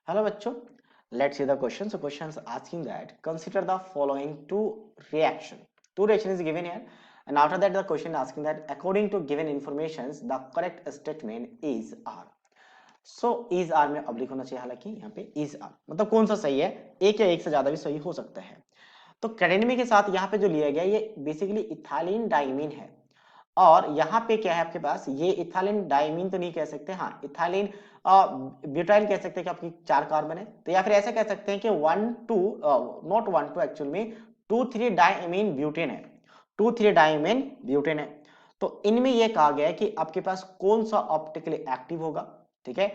Hello बच्चों, let's see the question. So question is asking that consider the following two reaction. Two reaction is given here, and after that the question asking that according to given informations the correct statement is R. So is R में oblique होना चाहिए, हालांकि यहाँ पे is R मतलब कौन सा सही है, एक या एक से ज्यादा भी सही हो सकता है। तो कैडेनमी के साथ यहाँ पे जो लिया गया ये बेसिकली इथाइलिन डाइमीन है, और यहाँ पे क्या है आपके पास, ये इथाइलिन डाइमीन तो नहीं कह सकते, हाँ इथाइलिन ब्यूटाइल कह सकते हैं कि आपकी 4 कार्बन है, तो या फिर ऐसा कह सकते हैं कि 1 2 नॉट 1 2 एक्चुअल में 2 3 डाइमीन ब्यूटेन है, 2 3 डाइमीन ब्यूटेन है। तो इनमें यह कहा गया है कि आपके पास कौन सा ऑप्टिकली एक्टिव होगा, ठीक है,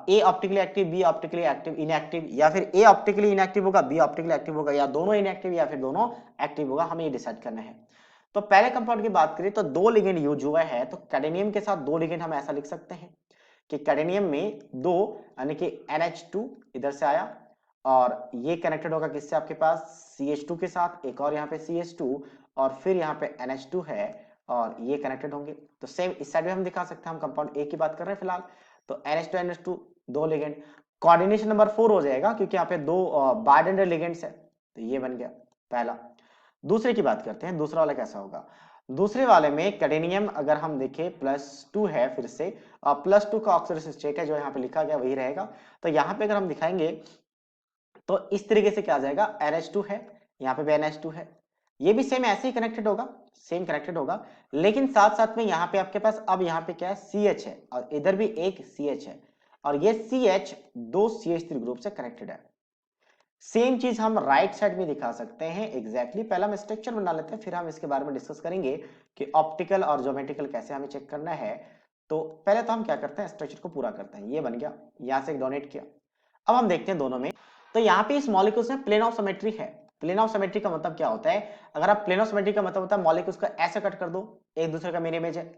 A optically active, B optically active inactive, या फिर ए ऑप्टिकली इनएक्टिव होगा, बी ऑप्टिकली एक्टिव होगा, या दोनों इनएक्टिव या फिर दोनों एक्टिव होगा, हमें ये डिसाइड करना है। तो पहले कंपाउंड की बात करें तो दो लिगेंड यूज हुआ है, तो कैडेनियम के साथ दो लिगेंड हम ऐसा लिख सकते हैं कि कैडेनियम में दो, यानी कि NH2 इधर से आया और ये कनेक्टेड होगा किससे, आपके पास CH2 के साथ, एक और यहाँ पे CH2 और फिर यहाँ पे NH2 है और ये कनेक्टेड होंगे। तो सेम इस साइड में हम दिखा सकते हैं, हम कंपाउंड ए की बात कर रहे हैं फिलहाल, तो NH2 NH2 दो लिगेंड, कोऑर्डिनेशन नंबर 4 हो जाएगा क्योंकि यहाँ पे दो बाइडेंडल लिगेंड्स है, तो ये बन गया पहला। दूसरे की बात करते हैं, दूसरा वाला कैसा होगा। दूसरे वाले में कैडेनियम अगर हम देखें +2 है, फिर से +2 का ऑक्सीडेशन स्टेट है, जो यहाँ पे लिखा गया वही रहेगा। तो यहाँ पे अगर हम दिखाएंगे तो इस तरीके से क्या आ जाएगा, NH2 है, यहाँ पे भी NH2 है, ये भी सेम ऐसे ही कनेक्टेड होगा, सेम कनेक्टेड होगा, लेकिन साथ साथ में यहाँ पे आपके पास अब यहाँ पे क्या है, CH है और इधर भी एक CH है, और ये CH दो CH3 ग्रुप से कनेक्टेड है। सेम चीज हम राइट साइड में दिखा सकते हैं एग्जैक्टली। पहला हम स्ट्रक्चर बना लेते हैं, फिर हम इसके बारे में डिस्कस करेंगे कि ऑप्टिकल और ज्योमेट्रिकल कैसे हमें चेक करना है। तो पहले तो हम क्या करते हैं, स्ट्रक्चर को पूरा करते हैं, ये बन गया, यहां से डोनेट किया। अब हम देखते हैं दोनों में, तो यहाँ पे इस मॉलिक्यूल्स में प्लेन ऑफ सिमेट्री है। प्लेन ऑफ सिमेट्री का मतलब क्या होता है, अगर आप प्लेन ऑफ सिमेट्री का मतलब होता है मॉलिक्यूल्स को ऐसे कट कर दो, एक दूसरे का मिरर इमेज है,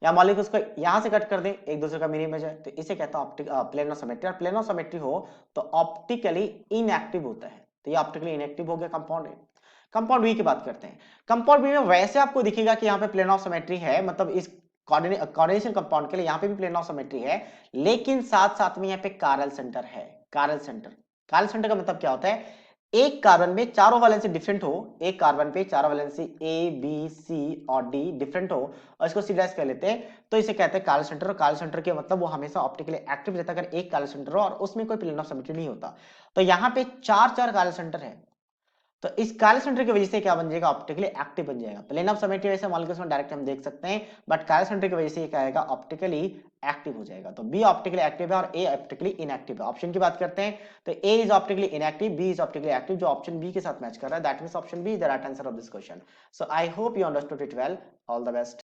या मॉलिक्यूल्स को यहां से कट कर दे, एक दूसरे का मिरर इमेज है, तो इसे कहता है ऑप्टिक प्लेन ऑफ सिमेट्री। और प्लेन ऑफ सिमेट्री हो तो ऑप्टिकली इनएक्टिव होता है, तो ये ऑप्टिकली इनएक्टिव हो गया कंपाउंड ए। कंपाउंड बी की बात करते हैं। कंपाउंड बी में वैसे आपको दिखेगा कि यहाँ पे प्लेन ऑफ सिमेट्री है, मतलब इस कोऑर्डिनेशन कंपाउंड के लिए यहाँ पे भी प्लेन ऑफ सिमेट्री है, लेकिन साथ साथ में यहाँ पे कारल सेंटर है। कारल सेंटर, कारल सेंटर का मतलब क्या होता है, एक कार्बन में चारों वैलेंसी डिफरेंट हो, एक कार्बन पे चारों वैलेंसी ए बी सी और डी डिफरेंट हो और इसको सी डैश कह लेते हैं, तो इसे कहते हैं कारल सेंटर। और कारल सेंटर के मतलब वो हमेशा ऑप्टिकली एक्टिव रहता है अगर एक कारल सेंटर हो और उसमें कोई प्लेन ऑफ सिमेट्री नहीं होता। तो यहाँ पे चार चार कारल सेंटर है, तो इस काले सेंटर की वजह से क्या बन जाएगा, ऑप्टिकली एक्टिव बन जाएगा। प्लेन ऑफ सिमेट्री वैसे मॉलिक्यूल्स में डायरेक्ट हम देख सकते हैं, बट काले सेंटर की वजह से क्या आएगा, ऑप्टिकली एक्टिव हो जाएगा। तो बी ऑप्टिकली एक्टिव है और ए ऑप्टिकली इनएक्टिव है। ऑप्शन की बात करते हैं तो A is optically inactive, B is optically active, जो ऑप्शन बी के साथ मैच कर रहा है, that means option B is the right answer of this question. So I hope you understood it well, all the best.